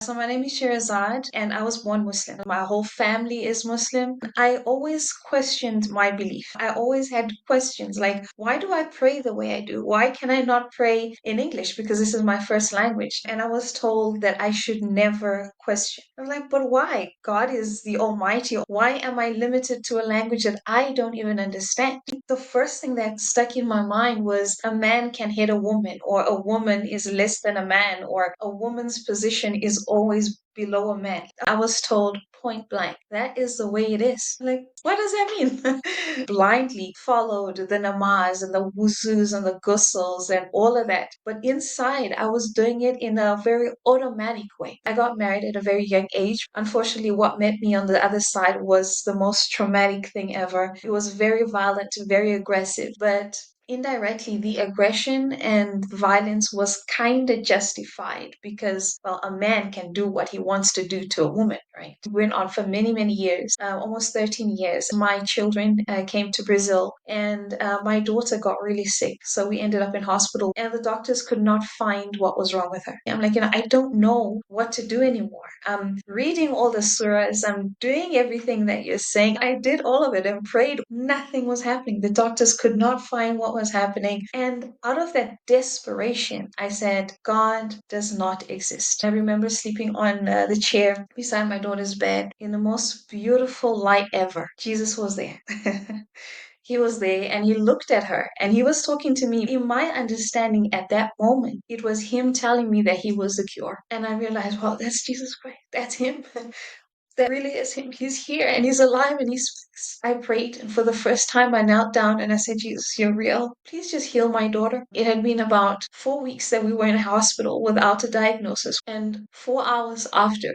So my name is Shirazad and I was born Muslim. My whole family is Muslim. I always questioned my belief. I always had questions like, why do I pray the way I do? Why can I not pray in English? Because this is my first language. And I was told that I should never question. I'm like, but why? God is the Almighty. Why am I limited to a language that I don't even understand? The first thing that stuck in my mind was a man can hit a woman, or a woman is less than a man, or a woman's position is always below a man. I was told point blank, that is the way it is. Like, what does that mean? Blindly followed the namaz and the wuzus and the ghusls and all of that. But inside, I was doing it in a very automatic way. I got married at a very young age. Unfortunately, what met me on the other side was the most traumatic thing ever. It was very violent, very aggressive, but indirectly the aggression and violence was kind of justified because, well, a man can do what he wants to do to a woman, right? It went on for many, many years, almost 13 years. My children came to Brazil, and my daughter got really sick. So we ended up in hospital, and the doctors could not find what was wrong with her. I'm like, I don't know what to do anymore. I'm reading all the surahs, I'm doing everything that you're saying. I did all of it and prayed. Nothing was happening. The doctors could not find what was happening. And out of that desperation, I said, God does not exist. I remember sleeping on the chair beside my daughter's bed in the most beautiful light ever. Jesus was there. He was there and he looked at her and he was talking to me. In my understanding at that moment, it was him telling me that he was the cure. And I realized, well, that's Jesus Christ. That's him. That really is him. He's here and he's alive and he speaks. I prayed, and for the first time I knelt down and I said, Jesus, you're real. Please just heal my daughter. It had been about 4 weeks that we were in hospital without a diagnosis. And 4 hours after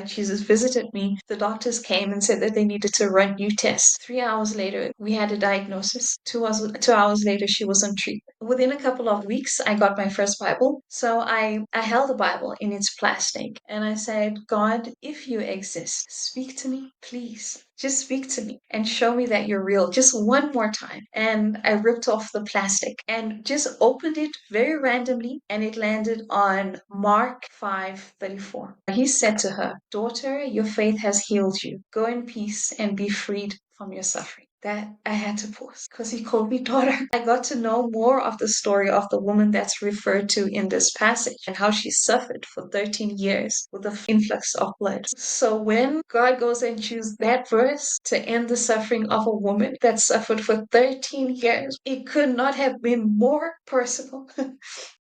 Jesus visited me, the doctors came and said that they needed to run new tests. 3 hours later, we had a diagnosis. 2 hours later, she was on treatment. Within a couple of weeks, I got my first Bible. So I held the Bible in its plastic and I said, God, if you exist, speak to me, please. Just speak to me and show me that you're real just one more time. And I ripped off the plastic and just opened it very randomly, and it landed on Mark 5:34. He said to her, daughter, your faith has healed you. Go in peace and be freed from your suffering. That I had to pause because he called me daughter. I got to know more of the story of the woman that's referred to in this passage and how she suffered for 13 years with the influx of blood. So when God goes and chooses that verse to end the suffering of a woman that suffered for 13 years, it could not have been more personal.